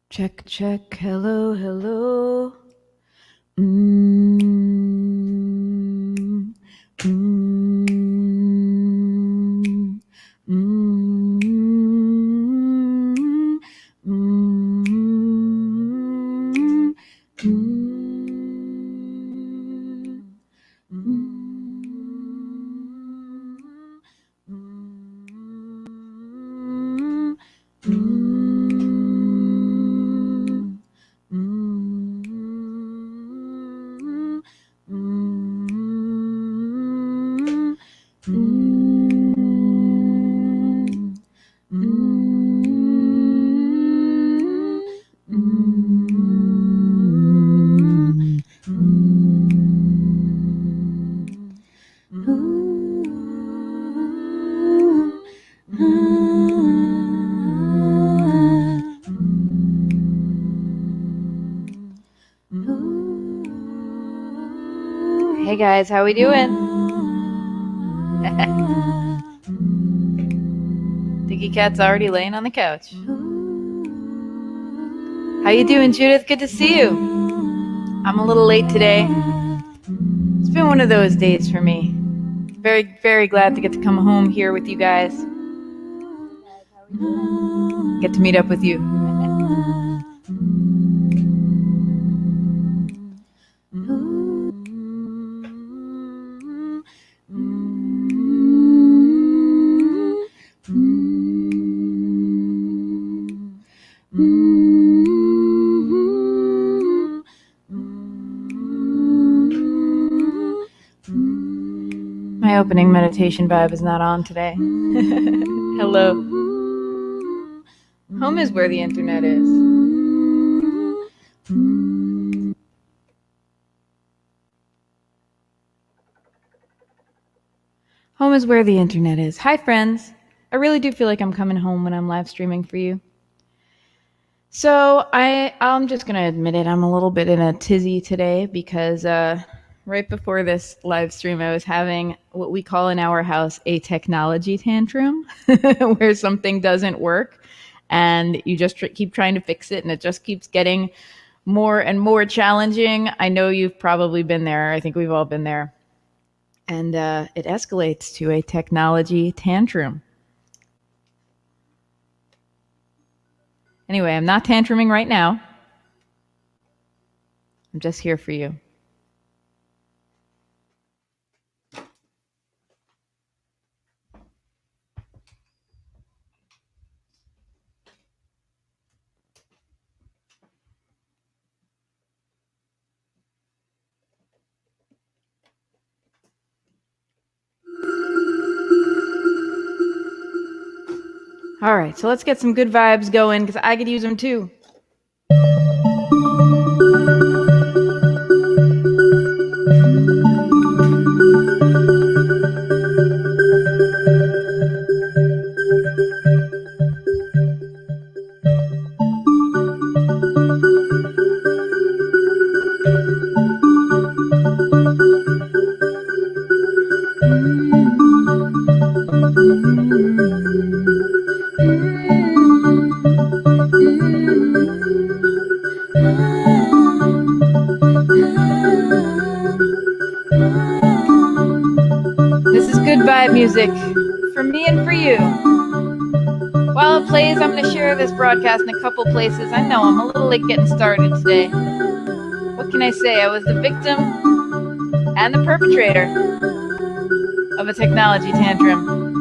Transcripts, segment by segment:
Check, check, hello, hello. Mm, mm, mm, mm, Hey guys, how we doing? Diggy Cat's already laying on the couch. How you doing, Judith? Good to see you. I'm a little late today. It's been one of those days for me. Very, very glad to get to come home here with you guys. Get to meet up with you. My opening meditation vibe is not on today. Hello. Home is where the internet is. Home is where the internet is. Hi, friends. I really do feel like I'm coming home when I'm live streaming for you. So I'm just going to admit it. I'm a little bit in a tizzy today because right before this live stream, I was having what we call in our house a technology tantrum where something doesn't work and you just keep trying to fix it and it just keeps getting more and more challenging. I know you've probably been there. I think we've all been there. And it escalates to a technology tantrum. Anyway, I'm not tantruming right now. I'm just here for you. All right, so let's get some good vibes going because I could use them too. This is good vibe music for me and for you. While it plays, I'm going to share this broadcast in a couple places. I know I'm a little late getting started today. What can I say? I was the victim and the perpetrator of a technology tantrum.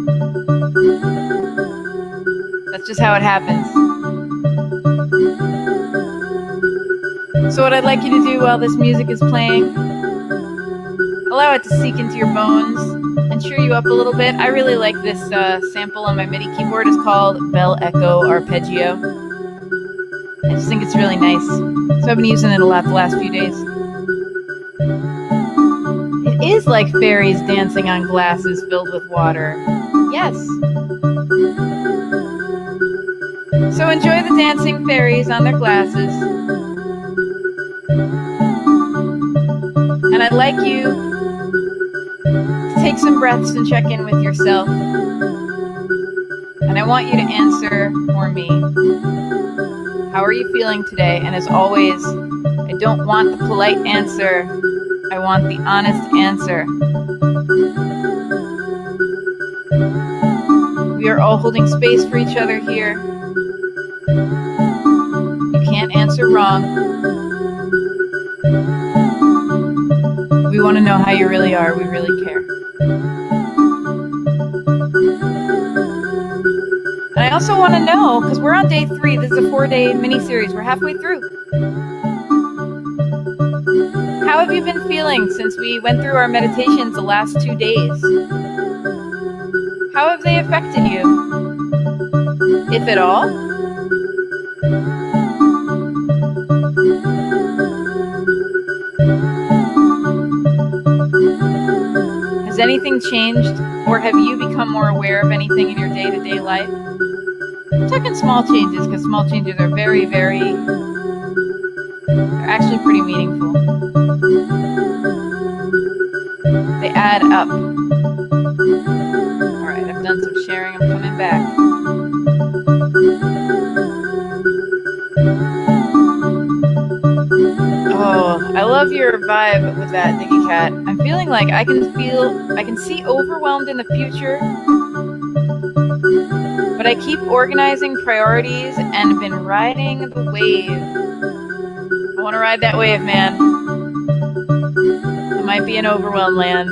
That's just how it happens. So what I'd like you to do while this music is playing, allow it to seep into your bones and cheer you up a little bit. I really like this sample on my MIDI keyboard. It's called Bell Echo Arpeggio. I just think it's really nice. So I've been using it a lot the last few days. It is like fairies dancing on glasses filled with water. Yes. So enjoy the dancing fairies on their glasses. And I'd like you to take some breaths and check in with yourself. And I want you to answer for me. How are you feeling today? And as always, I don't want the polite answer. I want the honest answer. We are all holding space for each other here. You can't answer wrong. We want to know how you really are. We really care. And I also want to know, because we're on day 3, this is a 4-day mini-series, we're halfway through. How have you been feeling since we went through our meditations the last 2 days? How have they affected you? If at all? Has anything changed, or have you become more aware of anything in your day-to-day life? I'm talking small changes, because small changes are very, they're actually pretty meaningful. They add up. All right, I've done some sharing. I'm coming back. Oh, I love your vibe with that, Diggy Cat. I'm feeling like I can see overwhelmed in the future, but I keep organizing priorities and been riding the wave. I want to ride that wave, man. It might be an overwhelmed land.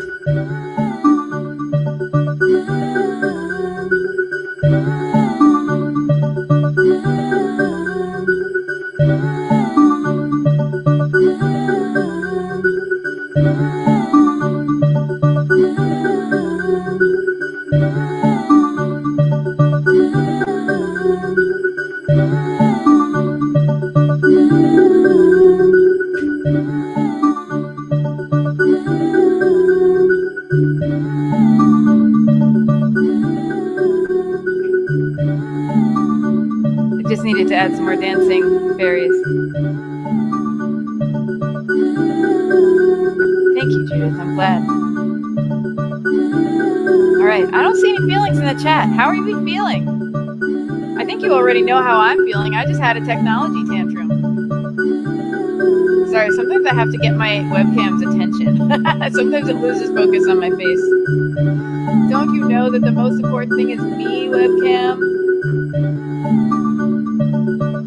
Just needed to add some more dancing fairies. Thank you, Judith. I'm glad. All right. I don't see any feelings in the chat. How are you feeling? I think you already know how I'm feeling. I just had a technology tantrum. Sorry, sometimes I have to get my webcam's attention. Sometimes it loses focus on my face. Don't you know that the most important thing is me, webcam?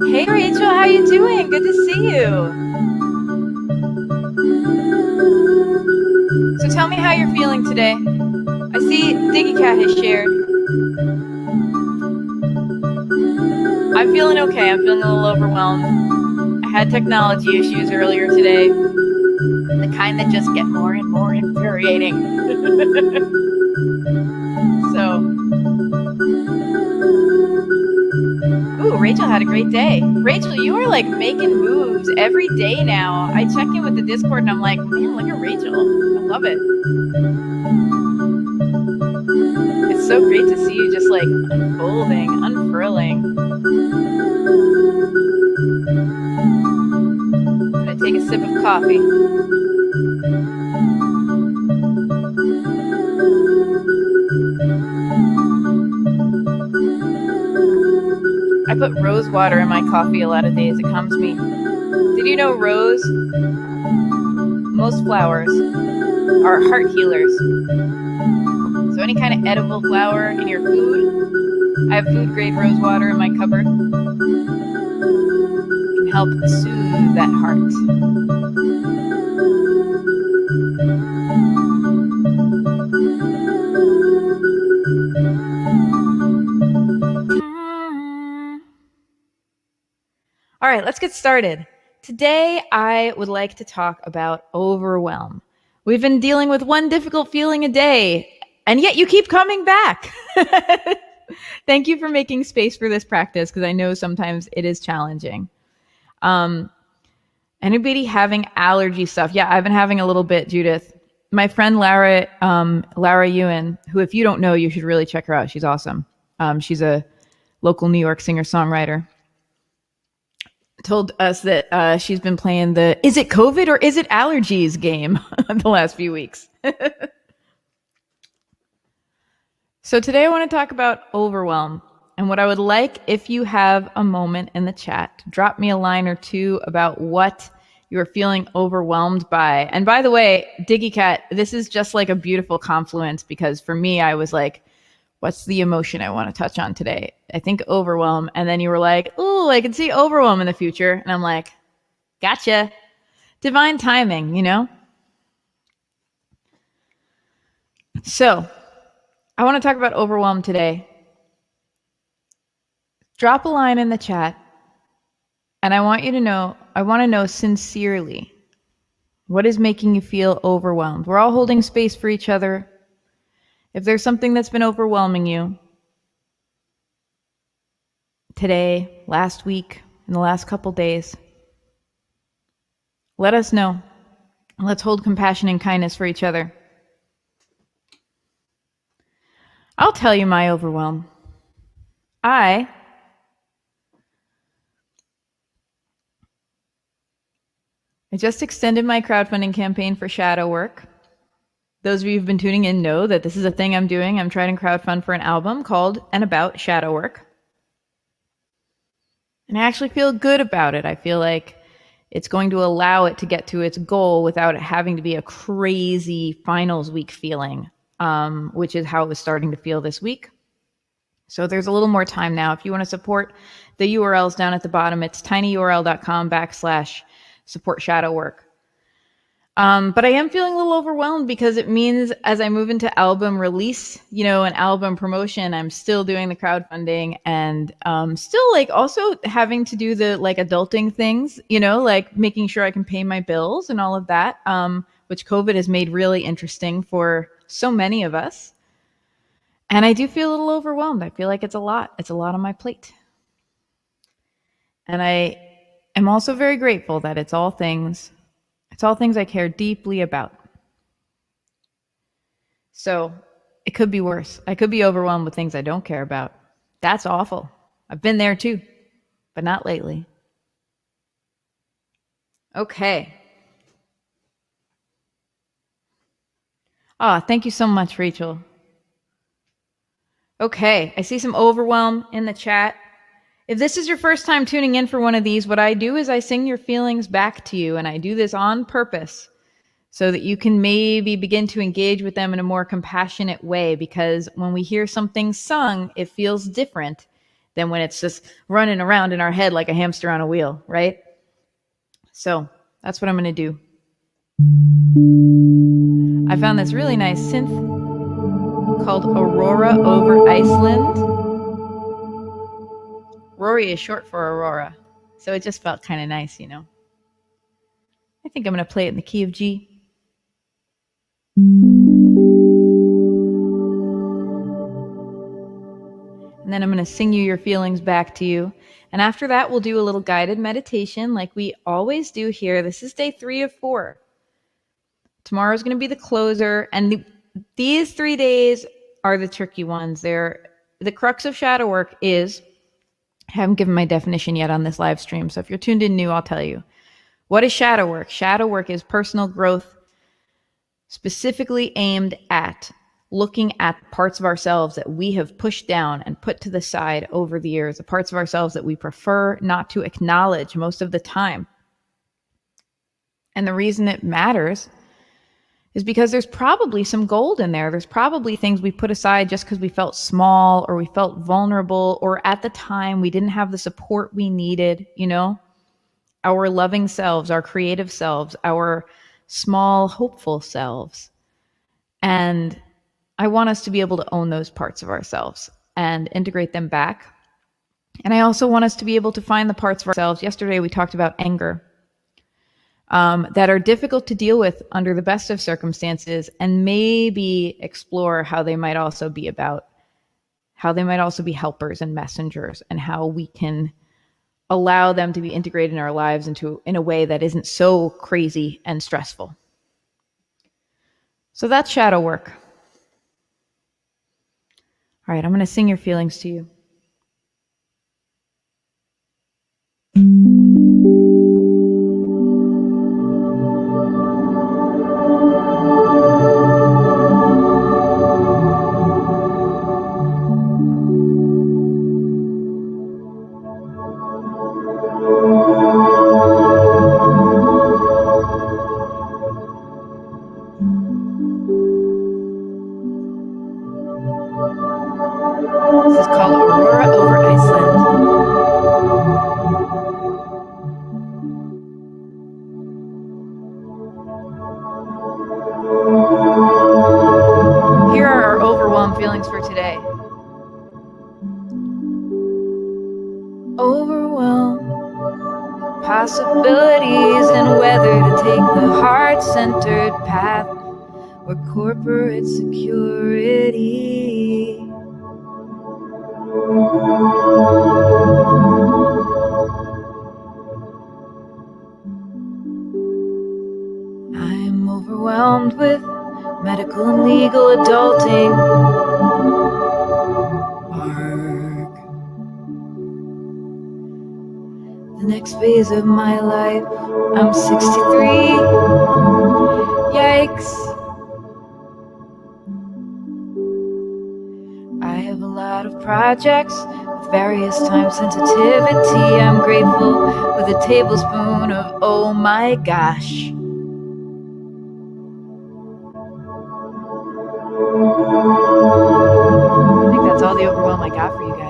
Hey Rachel, how you doing? Good to see you. So tell me how you're feeling today. I see Diggy Cat has shared. I'm feeling okay. I'm feeling a little overwhelmed. I had technology issues earlier today. The kind that just get more and more infuriating. Ooh, Rachel had a great day. Rachel, you are like making moves every day now. I check in with the Discord and I'm like, man, look at Rachel. I love it. It's so great to see you just like unfolding, unfurling. I'm gonna take a sip of coffee. I put rose water in my coffee a lot of days. It calms me. Did you know rose? Most flowers are heart healers. So any kind of edible flower in your food, I have food grade rose water in my cupboard. It can help soothe that heart. All right, let's get started. Today, I would like to talk about overwhelm. We've been dealing with one difficult feeling a day, and yet you keep coming back. Thank you for making space for this practice, because I know sometimes it is challenging. Anybody having allergy stuff? Yeah, I've been having a little bit, Judith. My friend Lara Ewan, who if you don't know, you should really check her out. She's awesome. She's a local New York singer-songwriter. Told us that she's been playing the "Is it COVID or is it allergies" game the last few weeks. So today I want to talk about overwhelm. And what I would like, if you have a moment in the chat, to drop me a line or two about what you're feeling overwhelmed by. And by the way, Diggy Cat, this is just like a beautiful confluence, because for me, I was like, what's the emotion I want to touch on today? I think overwhelm. And then you were like, oh, I can see overwhelm in the future. And I'm like, gotcha. Divine timing, you know? So I want to talk about overwhelm today. Drop a line in the chat. And I want to know sincerely, what is making you feel overwhelmed? We're all holding space for each other. If there's something that's been overwhelming you today, last week, in the last couple days, let us know. Let's hold compassion and kindness for each other. I'll tell you my overwhelm. I just extended my crowdfunding campaign for shadow work. Those of you who've been tuning in know that this is a thing I'm doing. I'm trying to crowdfund for an album called and about shadow work. And I actually feel good about it. I feel like it's going to allow it to get to its goal without it having to be a crazy finals week feeling, which is how it was starting to feel this week. So there's a little more time now. If you want to support, the URL's down at the bottom. It's tinyurl.com/support shadow work. But I am feeling a little overwhelmed because it means as I move into album release, an album promotion, I'm still doing the crowdfunding and still like also having to do the like adulting things, like making sure I can pay my bills and all of that, which COVID has made really interesting for so many of us. And I do feel a little overwhelmed. I feel like it's a lot. It's a lot on my plate. And I am also very grateful that it's all things I care deeply about. So it could be worse. I could be overwhelmed with things I don't care about. That's awful. I've been there too, but not lately. Okay. Thank you so much, Rachel. Okay, I see some overwhelm in the chat. If this is your first time tuning in for one of these, what I do is I sing your feelings back to you, and I do this on purpose so that you can maybe begin to engage with them in a more compassionate way, because when we hear something sung, it feels different than when it's just running around in our head like a hamster on a wheel, right? So that's what I'm going to do. I found this really nice synth called Aurora over Iceland. Rory is short for Aurora, so it just felt kind of nice, I think I'm going to play it in the key of G. And then I'm going to sing you your feelings back to you. And after that, we'll do a little guided meditation like we always do here. This is day 3 of 4. Tomorrow's going to be the closer. And these 3 days are the tricky ones. The crux of shadow work is, I haven't given my definition yet on this live stream. So if you're tuned in new, I'll tell you. What is shadow work? Shadow work is personal growth specifically aimed at looking at parts of ourselves that we have pushed down and put to the side over the years, the parts of ourselves that we prefer not to acknowledge most of the time. And the reason it matters is because there's probably some gold in there. There's probably things we put aside just because we felt small or we felt vulnerable, or at the time we didn't have the support we needed, our loving selves, our creative selves, our small, hopeful selves. And I want us to be able to own those parts of ourselves and integrate them back. And I also want us to be able to find the parts of ourselves. Yesterday, we talked about anger. That are difficult to deal with under the best of circumstances, and maybe explore how they might also be helpers and messengers, and how we can allow them to be integrated in our lives in a way that isn't so crazy and stressful. So that's shadow work. All right, I'm going to sing your feelings to you. called Aurora over Iceland. Here are our overwhelmed feelings for today. Overwhelmed, possibilities and whether to take the heart-centered path or corporate security. I'm overwhelmed with medical and legal adulting. Arg. The next phase of my life, I'm 63. Yikes. I have a lot of projects with various time sensitivity. I'm grateful with a tablespoon of oh my gosh. I think that's all the overwhelm I got for you guys.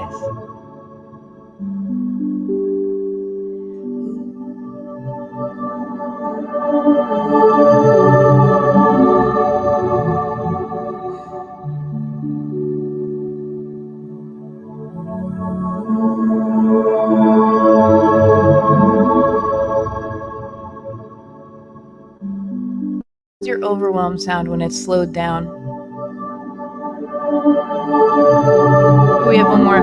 What's your overwhelm sound when it's slowed down? Oh, we have one more.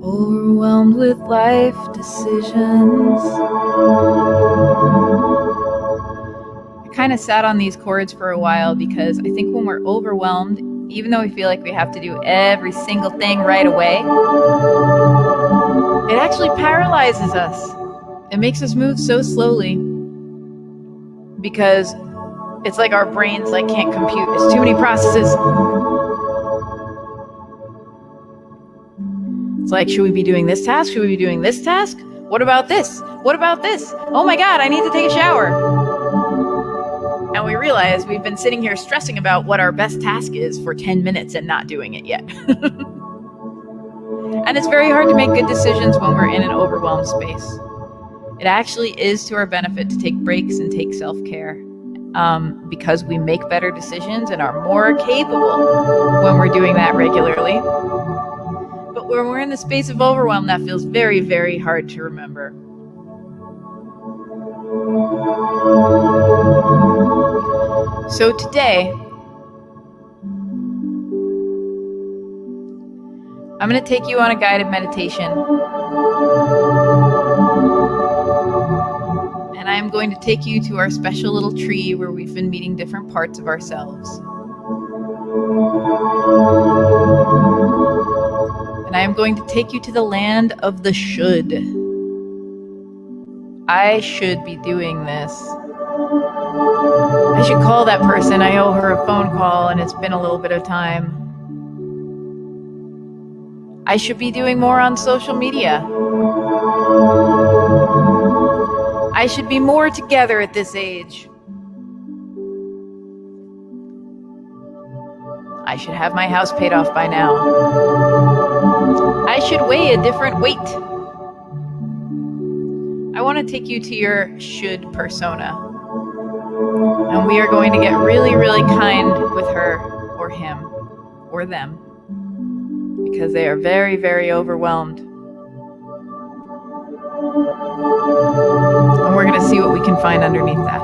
Overwhelmed with life decisions. I kind of sat on these chords for a while because I think when we're overwhelmed, even though we feel like we have to do every single thing right away, it actually paralyzes us. It makes us move so slowly because it's like our brains can't compute. It's too many processes. It's like, should we be doing this task? Should we be doing this task? What about this? What about this? Oh my God, I need to take a shower. And we realize we've been sitting here stressing about what our best task is for 10 minutes and not doing it yet. And it's very hard to make good decisions when we're in an overwhelmed space. It actually is to our benefit to take breaks and take self-care because we make better decisions and are more capable when we're doing that regularly. But when we're in the space of overwhelm, that feels very, very hard to remember. So today, I'm going to take you on a guided meditation. And I'm going to take you to our special little tree where we've been meeting different parts of ourselves. And I am going to take you to the land of the should. I should be doing this. I should call that person. I owe her a phone call and it's been a little bit of time. I should be doing more on social media. I should be more together at this age. I should have my house paid off by now. I should weigh a different weight. I want to take you to your should persona. And we are going to get really, really kind with her or him or them because they are very, very overwhelmed. And we're going to see what we can find underneath that.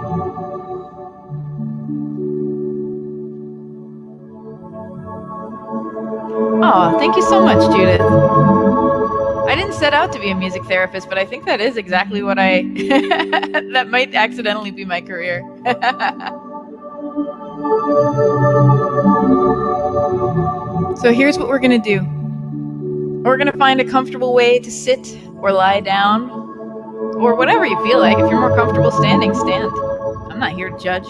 Oh, thank you so much, Judith. I didn't set out to be a music therapist, but I think that is exactly what that might accidentally be my career. So here's what we're going to do. We're going to find a comfortable way to sit or lie down or whatever you feel like. If you're more comfortable standing, stand. I'm not here to judge.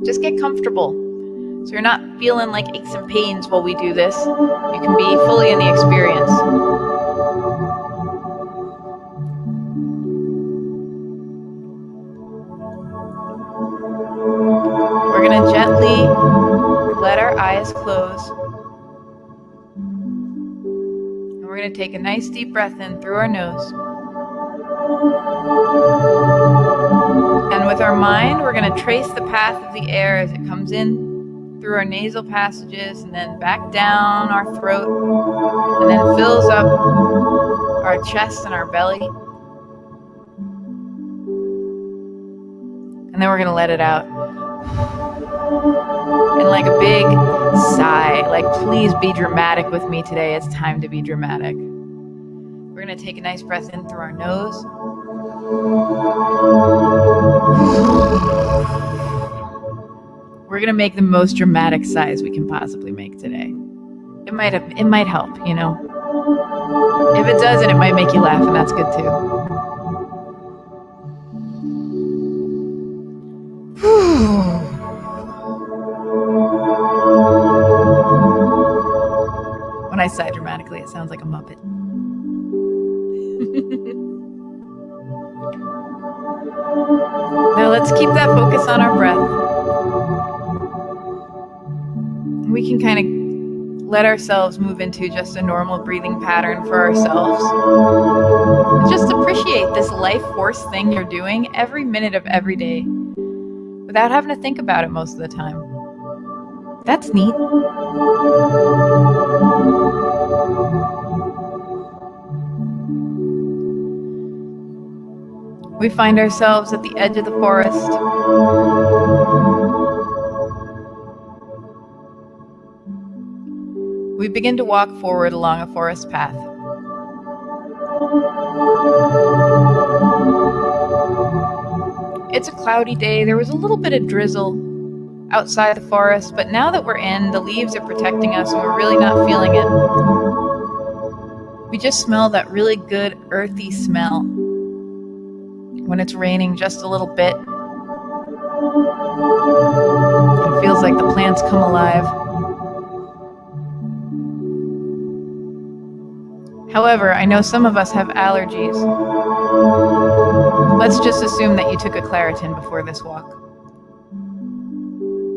Just get comfortable so you're not feeling like aches and pains while we do this. You can be fully in the experience. We're going to gently gently let our eyes close. And we're going to take a nice deep breath in through our nose. And with our mind, we're going to trace the path of the air as it comes in through our nasal passages and then back down our throat and then fills up our chest and our belly. And then we're going to let it out. And like a big sigh, like please be dramatic with me today. It's time to be dramatic. We're going to take a nice breath in through our nose. We're going to make the most dramatic sighs we can possibly make today. It might help, you know. If it doesn't, it might make you laugh, and that's good too. When I sigh dramatically, it sounds like a Muppet. Now let's keep that focus on our breath. We can kind of let ourselves move into just a normal breathing pattern for ourselves. Just appreciate this life force thing you're doing every minute of every day without having to think about it most of the time. That's neat. We find ourselves at the edge of the forest. We begin to walk forward along a forest path. It's a cloudy day. There was a little bit of drizzle outside the forest, but now that we're in, the leaves are protecting us and we're really not feeling it. We just smell that really good earthy smell when it's raining just a little bit. It feels like the plants come alive. However, I know some of us have allergies. Let's just assume that you took a Claritin before this walk.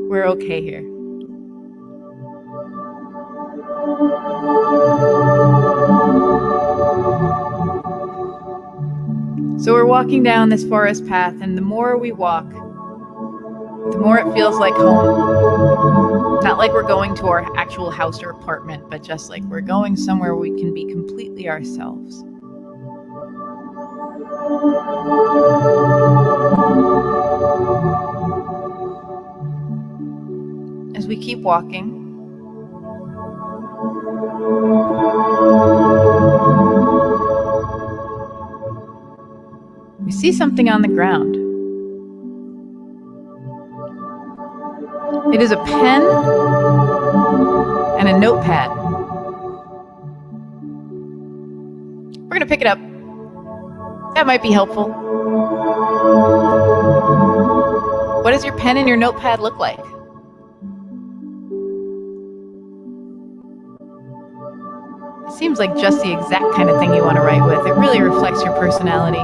We're okay here. So we're walking down this forest path, and the more we walk, the more it feels like home. Not like we're going to our actual house or apartment, but just like we're going somewhere we can be completely ourselves. As we keep walking, we see something on the ground. It is a pen and a notepad. We're going to pick it up. That might be helpful. What does your pen and your notepad look like? It seems like just the exact kind of thing you want to write with. It really reflects your personality.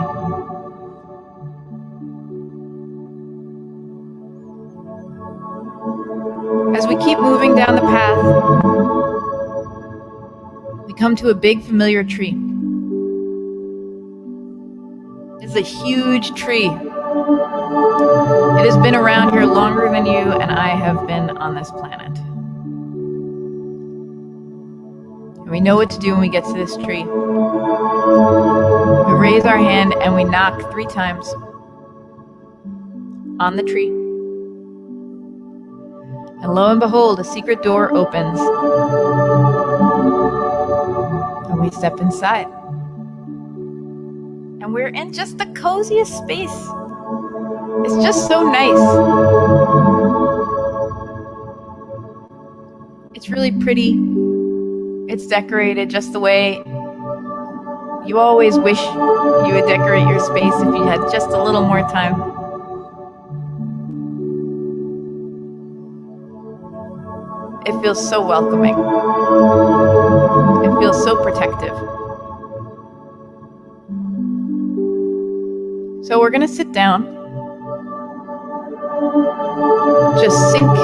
As we keep moving down the path, we come to a big familiar tree. It's a huge tree. It has been around here longer than you and I have been on this planet. And we know what to do when we get to this tree. We raise our hand and we knock 3 times on the tree. And lo and behold, a secret door opens. And we step inside. And we're in just the coziest space. It's just so nice. It's really pretty. It's decorated just the way you always wish you would decorate your space if you had just a little more time. It feels so welcoming. It feels so protective. So we're going to sit down. Just sink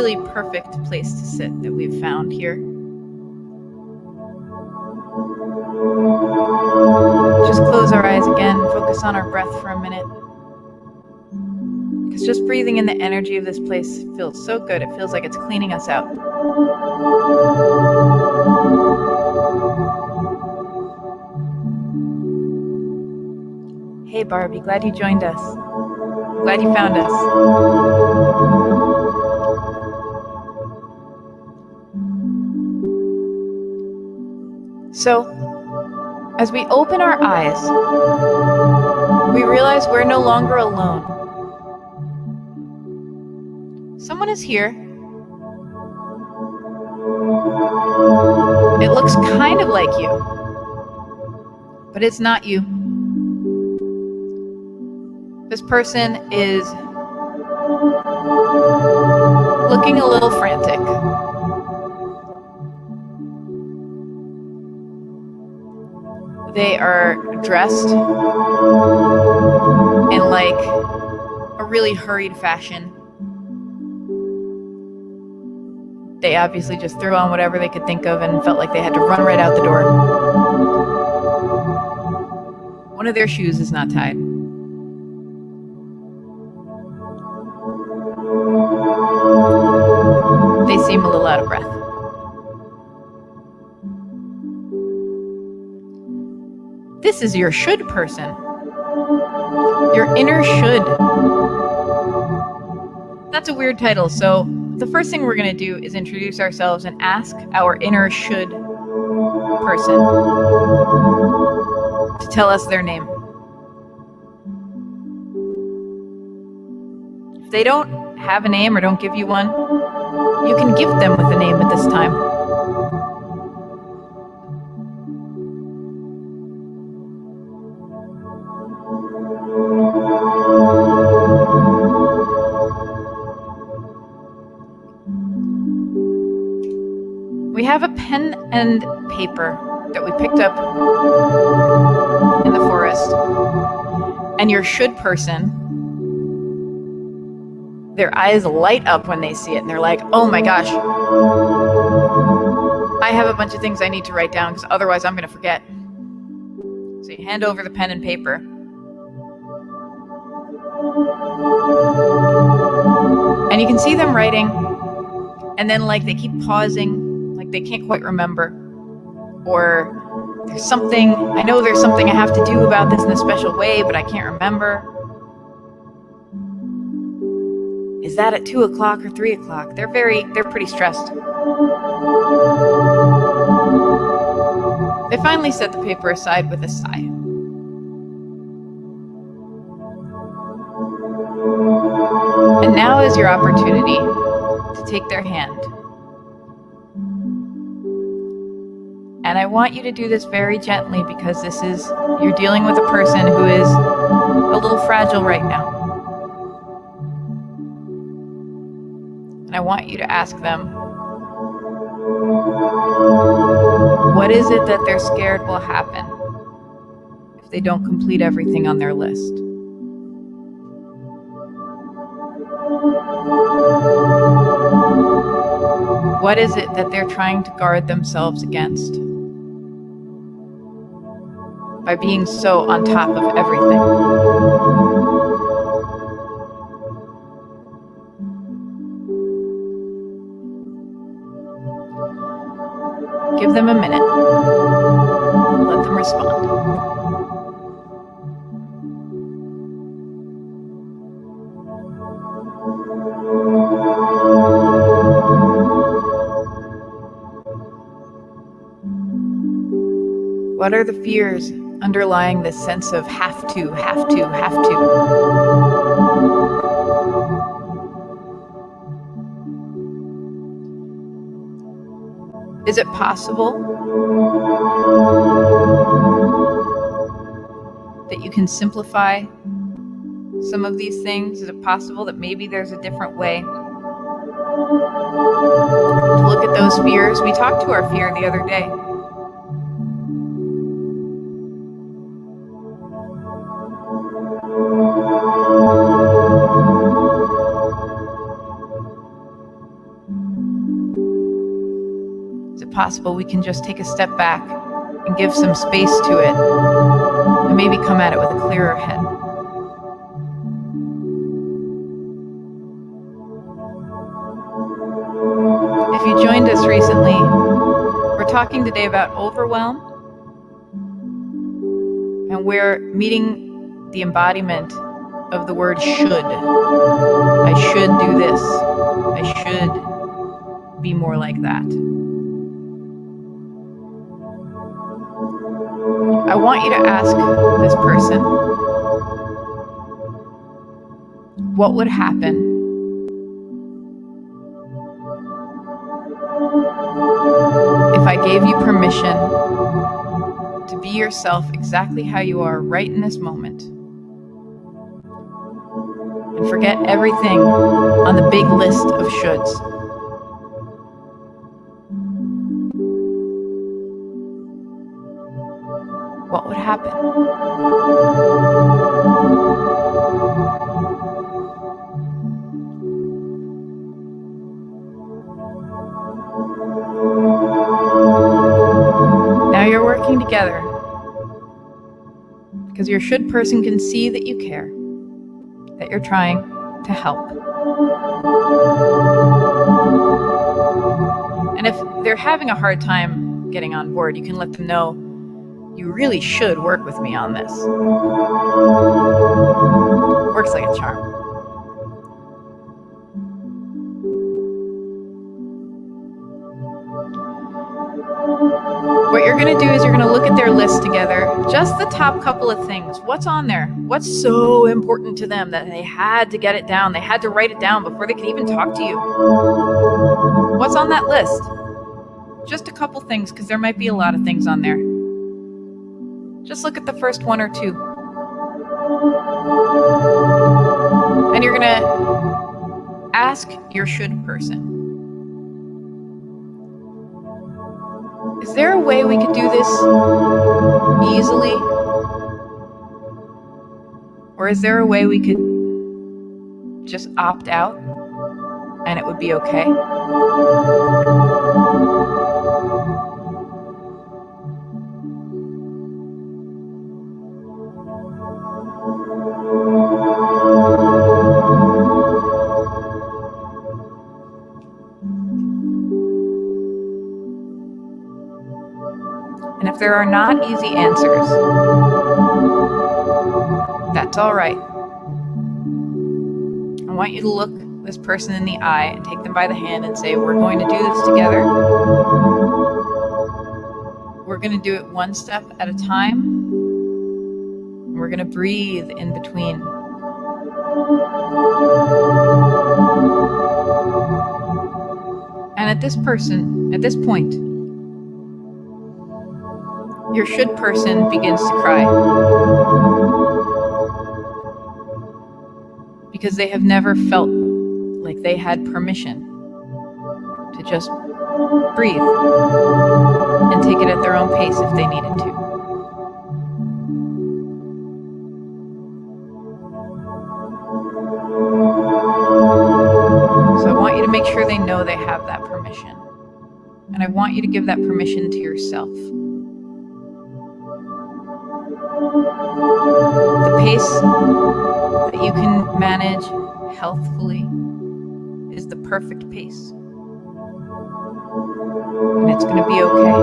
really perfect place to sit that we've found here. Just close our eyes again, focus on our breath for a minute. Because just breathing in the energy of this place feels so good. It feels like it's cleaning us out. Hey Barbie, glad you joined us. Glad you found us. So, as we open our eyes, we realize we're no longer alone. Someone is here. It looks kind of like you, but it's not you. This person is looking a little frantic. They are dressed in like a really hurried fashion. They obviously just threw on whatever they could think of and felt like they had to run right out the door. One of their shoes is not tied. They seem a little out of breath. This is your should person. Your inner should. That's a weird title, so the first thing we're going to do is introduce ourselves and ask our inner should person to tell us their name. If they don't have a name or don't give you one, you can gift them with a name at this time. We have a pen and paper that we picked up in the forest. And your should person, their eyes light up when they see it, and they're like, oh my gosh, I have a bunch of things I need to write down because otherwise I'm going to forget. So you hand over the pen and paper. And you can see them writing, and then like they keep pausing, like they can't quite remember. Or there's something, I know there's something I have to do about this in a special way, but I can't remember. Is that at 2 o'clock or 3 o'clock? They're pretty stressed. They finally set the paper aside with a sigh. And now is your opportunity to take their hand. And I want you to do this very gently because you're dealing with a person who is a little fragile right now. And I want you to ask them, what is it that they're scared will happen if they don't complete everything on their list? What is it that they're trying to guard themselves against by being so on top of everything? Give them a minute. Let them respond. What are the fears underlying this sense of have to? Is it possible that you can simplify some of these things? Is it possible that maybe there's a different way to look at those fears? We talked to our fear the other day. it possible we can just take a step back and give some space to it and maybe come at it with a clearer head? If you joined us recently, we're talking today about overwhelm, and we're meeting the embodiment of the word should. I should do this. I should be more like that. I want you to ask this person, what would happen if I gave you permission to be yourself exactly how you are right in this moment, and forget everything on the big list of shoulds? What would happen? Now you're working together because your should person can see that you care, that you're trying to help. And if they're having a hard time getting on board, you can let them know, you really should work with me on this. Works like a charm. What you're going to do is you're going to look at their list together, just the top couple of things. What's on there? What's so important to them that they had to get it down? They had to write it down before they could even talk to you. What's on that list? Just a couple things, because there might be a lot of things on there. Just look at the first one or two. And you're going to ask your should person, is there a way we could do this easily? Or is there a way we could just opt out and it would be okay? And if there are not easy answers, that's all right. I want you to look this person in the eye and take them by the hand and say, we're going to do this together. We're going to do it one step at a time. And we're going to breathe in between. And at this point, your should person begins to cry because they have never felt like they had permission to just breathe and take it at their own pace if they needed to. So I want you to make sure they know they have that permission. And I want you to give that permission to yourself. The pace that you can manage healthfully is the perfect pace. And it's going to be okay.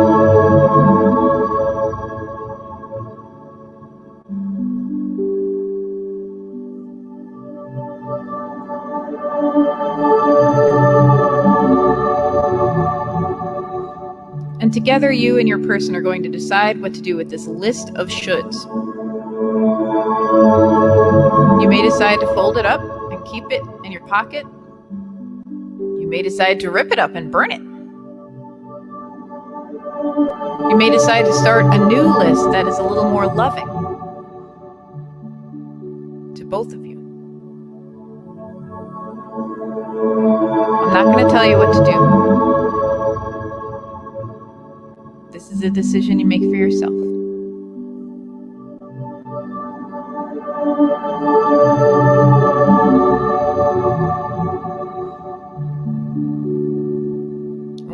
And together, you and your person are going to decide what to do with this list of shoulds. You may decide to fold it up and keep it in your pocket. You may decide to rip it up and burn it. You may decide to start a new list that is a little more loving to both of you. I'm not going to tell you what to do. This is a decision you make for yourself.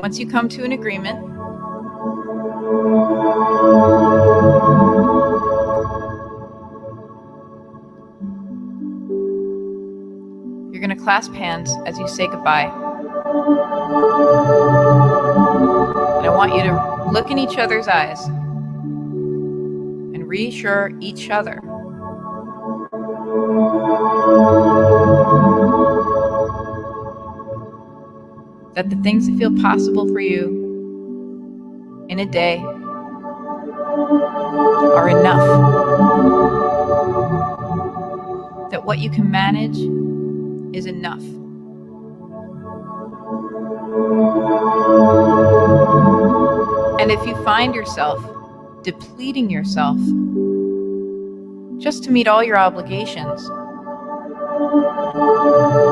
Once you come to an agreement, clasp hands as you say goodbye. And I want you to look in each other's eyes and reassure each other that the things that feel possible for you in a day are enough. That what you can manage is enough. And if you find yourself depleting yourself just to meet all your obligations,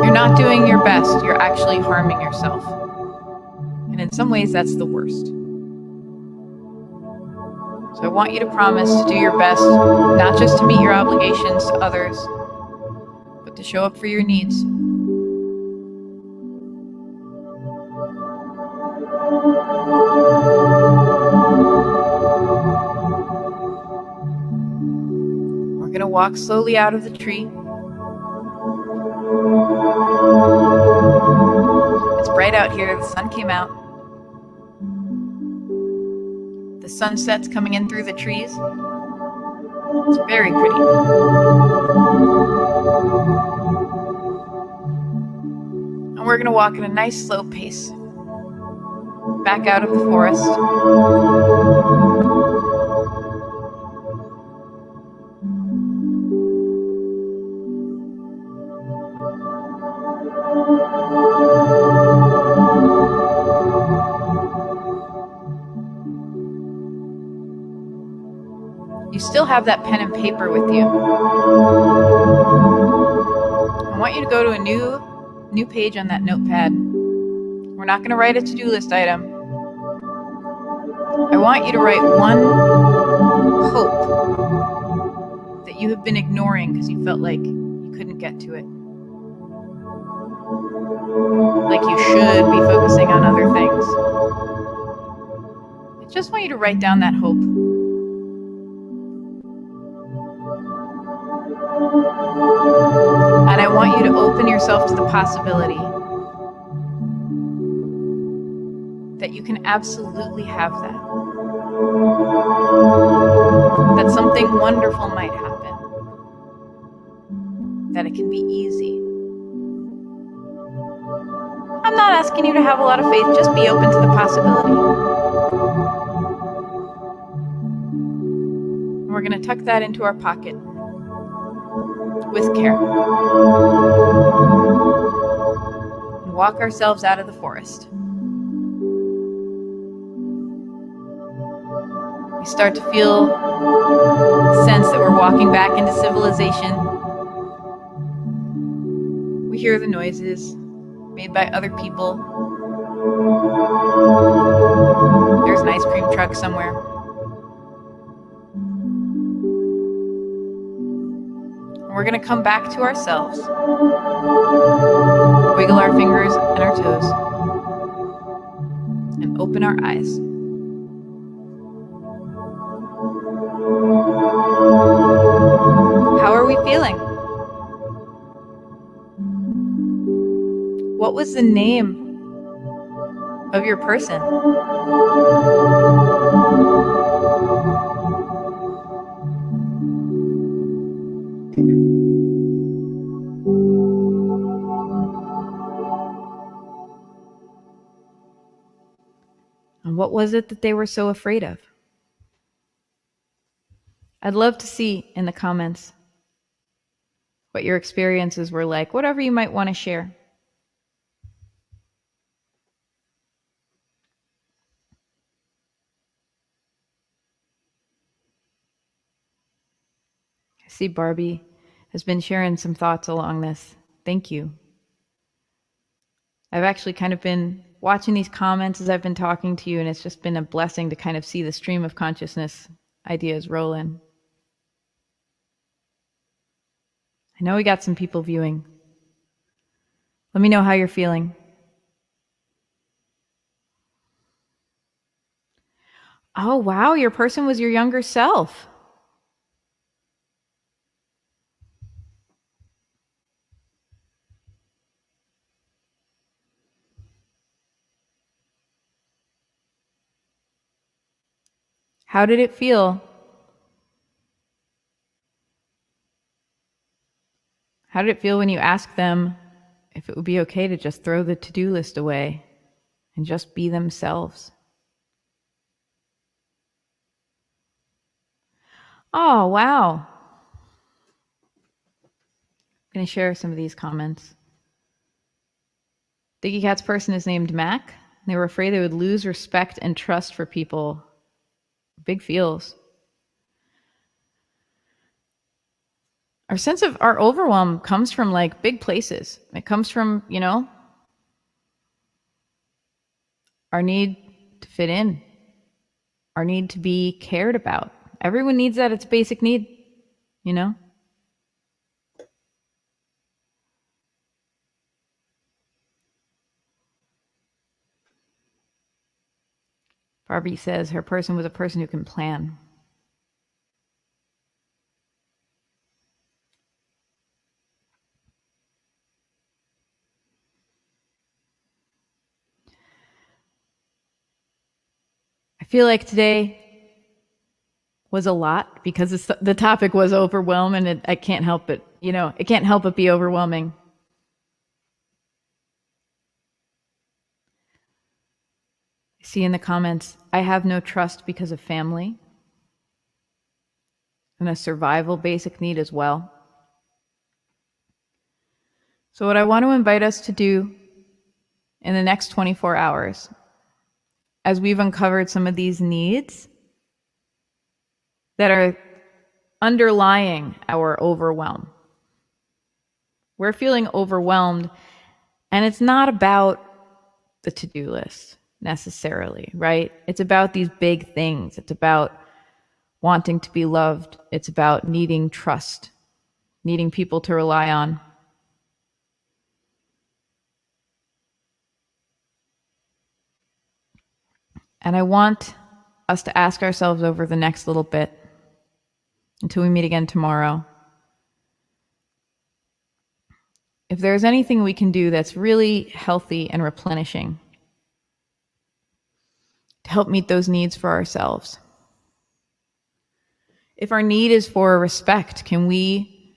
you're not doing your best, you're actually harming yourself. And in some ways, that's the worst. So I want you to promise to do your best, not just to meet your obligations to others, but to show up for your needs. We're going to walk slowly out of the tree. It's bright out here. The sun came out. The sunset's coming in through the trees. It's very pretty. And we're going to walk at a nice slow pace back out of the forest. You still have that pen and paper with you. I want you to go to a new page on that notepad. We're not going to write a to-do list item. I want you to write one hope that you have been ignoring because you felt like you couldn't get to it. Like you should be focusing on other things. I just want you to write down that hope. And I want you to open yourself to the possibility that you can absolutely have that. That something wonderful might happen. That it can be easy. I'm not asking you to have a lot of faith, just be open to the possibility. And we're going to tuck that into our pocket with care. And walk ourselves out of the forest. We start to feel the sense that we're walking back into civilization. We hear the noises made by other people. There's an ice cream truck somewhere. We're going to come back to ourselves. Wiggle our fingers and our toes. And open our eyes. How are we feeling? What was the name of your person? And what was it that they were so afraid of? I'd love to see in the comments what your experiences were like, whatever you might want to share. I see Barbie has been sharing some thoughts along this. Thank you. I've actually kind of been watching these comments as I've been talking to you, and it's just been a blessing to kind of see the stream of consciousness ideas roll in. I know we got some people viewing. Let me know how you're feeling. Oh, wow, your person was your younger self. How did it feel? How did it feel when you asked them if it would be okay to just throw the to-do list away and just be themselves? Oh, wow. I'm going to share some of these comments. Diggy Cat's person is named Mac. They were afraid they would lose respect and trust for people. Big feels. Our sense of our overwhelm comes from like big places. It comes from, our need to fit in, our need to be cared about. Everyone needs that. It's a basic need, Barbie says her person was a person who can plan. I feel like today was a lot because the topic was overwhelm, and I can't help it. It can't help but be overwhelming. I see in the comments, I have no trust because of family and a survival basic need as well. So what I want to invite us to do in the next 24 hours, as we've uncovered some of these needs that are underlying our overwhelm. We're feeling overwhelmed, and it's not about the to-do list necessarily, right? It's about these big things. It's about wanting to be loved. It's about needing trust, needing people to rely on. And I want us to ask ourselves over the next little bit, until we meet again tomorrow, if there's anything we can do that's really healthy and replenishing to help meet those needs for ourselves. If our need is for respect, can we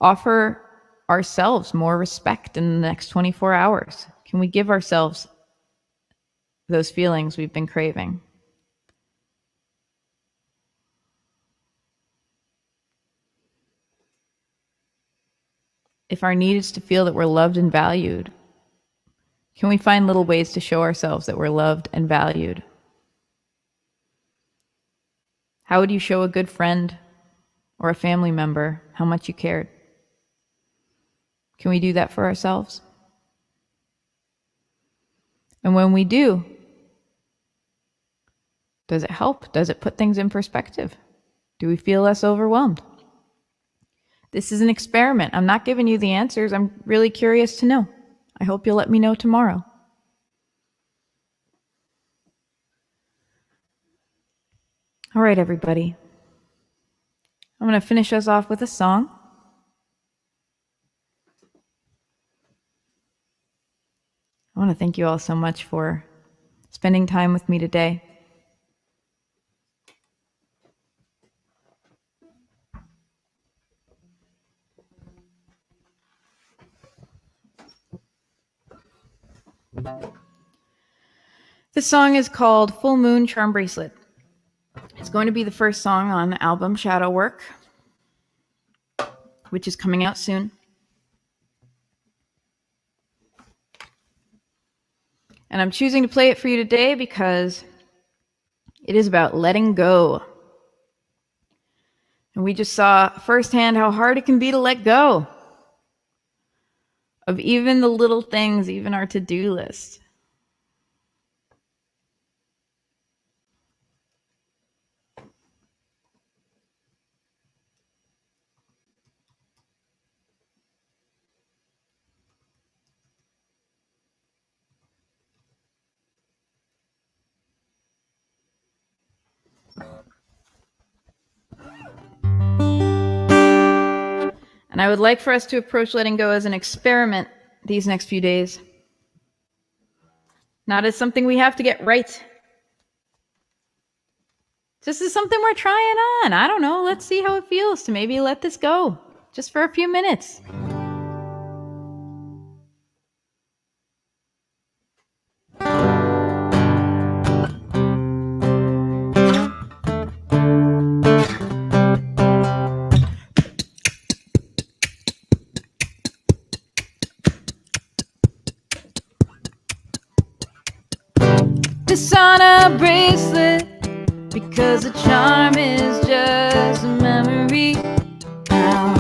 offer ourselves more respect in the next 24 hours? Can we give ourselves those feelings we've been craving? If our need is to feel that we're loved and valued, can we find little ways to show ourselves that we're loved and valued? How would you show a good friend or a family member how much you cared? Can we do that for ourselves? And when we do, does it help? Does it put things in perspective? Do we feel less overwhelmed? This is an experiment. I'm not giving you the answers. I'm really curious to know. I hope you'll let me know tomorrow. All right, everybody. I'm going to finish us off with a song. I want to thank you all so much for spending time with me today. This song is called Full Moon Charm Bracelet. It's going to be the first song on the album Shadow Work, which is coming out soon. And I'm choosing to play it for you today because it is about letting go. And we just saw firsthand how hard it can be to let go of even the little things, even our to-do list. And I would like for us to approach letting go as an experiment these next few days. Not as something we have to get right. This is something we're trying on. I don't know. Let's see how it feels to maybe let this go just for a few minutes. This on a bracelet, because the charm is just a memory. Now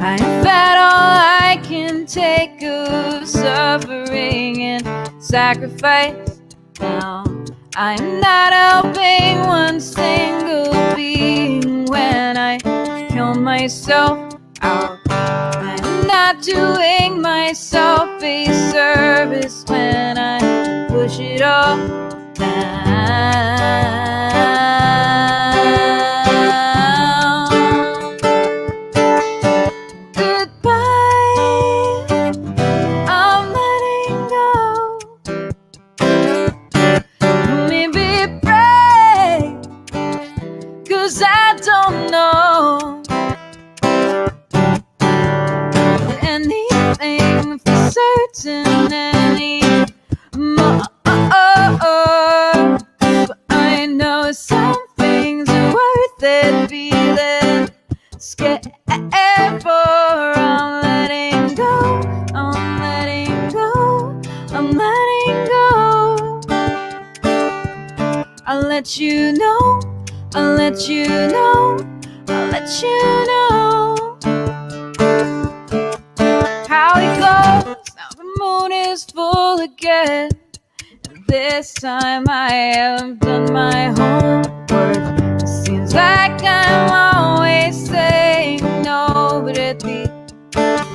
I have had all I can take of suffering and sacrifice. Now I'm not helping one single being when I kill myself out. I'm not doing myself a service when I push it all down. Goodbye, I'm letting go. Maybe pray, 'cause I don't know anything for certain anymore. But I know some things are worth it feeling scared for. I'm letting go, I'm letting go, I'm letting go. I'll let you know, I'll let you know, I'll let you know how it goes. Now the moon is full again. This time I have done my homework. It seems like I'm always saying no, but at the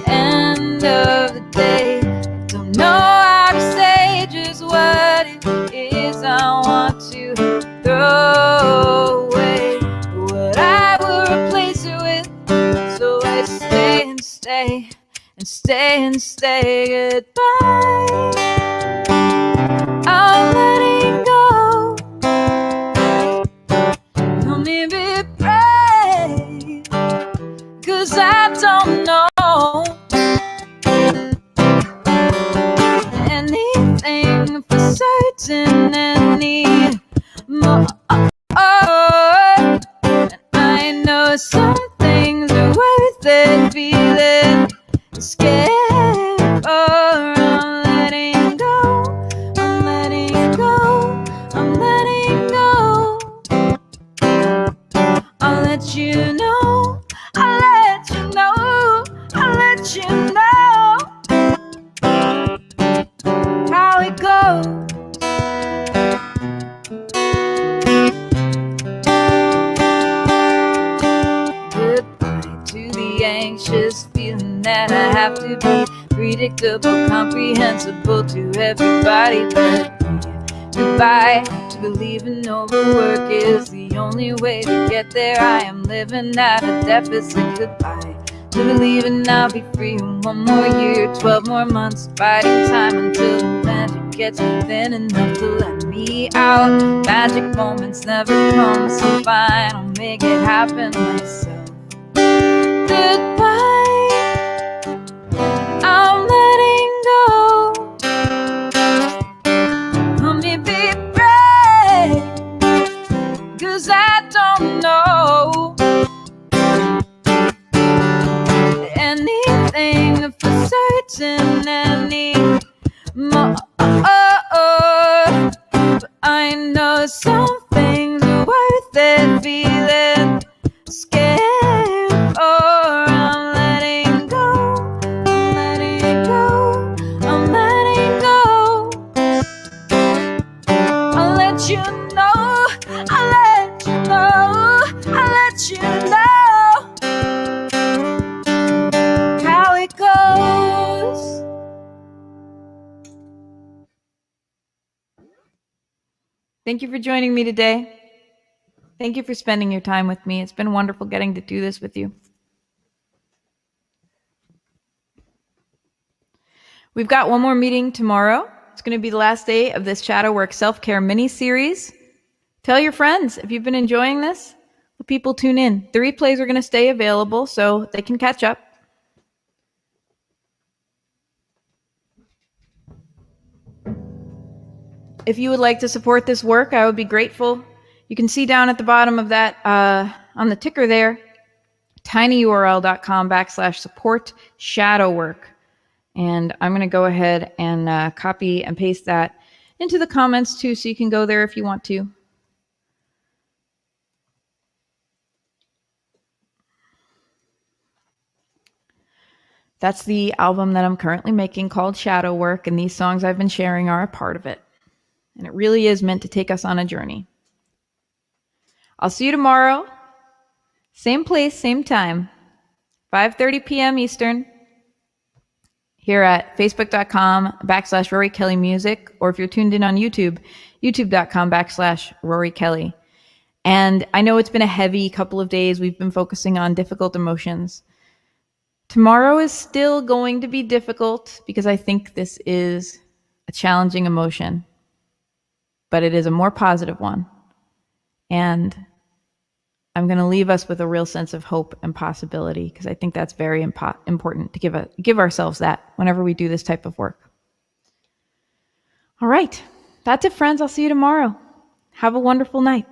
end of the day, I don't know how to say just what it is I want to throw away, what I will replace it with. So I stay and stay and stay and stay. Goodbye, I'm letting go. Don't maybe pray, 'cause I don't know anything for certain anymore. And I know some things are worth it feeling scared for. I'm letting go, I'm letting go, I'm letting go. I'll let you know, I'll let you know, I'll let you know how it goes. Goodbye to the anxious feeling that I have to be predictable, comprehensible to everybody but me. Goodbye to believing overwork is the only way to get there. I am living at a deficit. Goodbye to believing I'll be free in 1 more year, 12 more months, biding time until the magic gets thin enough to let me out. Magic moments never come, so fine, I'll make it happen myself. Goodbye, I'm letting go. Maybe pray, 'cause I don't know anything for certain anymore. But I know some things are worth it feeling scared for. I'm letting go, I'm letting go, I'm letting go. I'll let you know, I'll let you know, I'll let you know how it goes. Thank you for joining me today. Thank you for spending your time with me. It's been wonderful getting to do this with you. We've got one more meeting tomorrow. It's going to be the last day of this Shadow Work Self-Care mini-series. Tell your friends if you've been enjoying this. Let people tune in. The replays are going to stay available so they can catch up. If you would like to support this work, I would be grateful. You can see down at the bottom of that on the ticker there, tinyurl.com/support shadow work. And I'm going to go ahead and copy and paste that into the comments too, so you can go there if you want to. That's the album that I'm currently making called Shadow Work, and these songs I've been sharing are a part of it. And it really is meant to take us on a journey. I'll see you tomorrow. Same place, same time. 5:30 p.m. Eastern. Here at facebook.com/Rory Kelly Music, or if you're tuned in on YouTube, youtube.com/Rory Kelly. And I know it's been a heavy couple of days. We've been focusing on difficult emotions. Tomorrow is still going to be difficult because I think this is a challenging emotion, but it is a more positive one. And I'm going to leave us with a real sense of hope and possibility, because I think that's very important to give ourselves that whenever we do this type of work. All right. That's it, friends. I'll see you tomorrow. Have a wonderful night.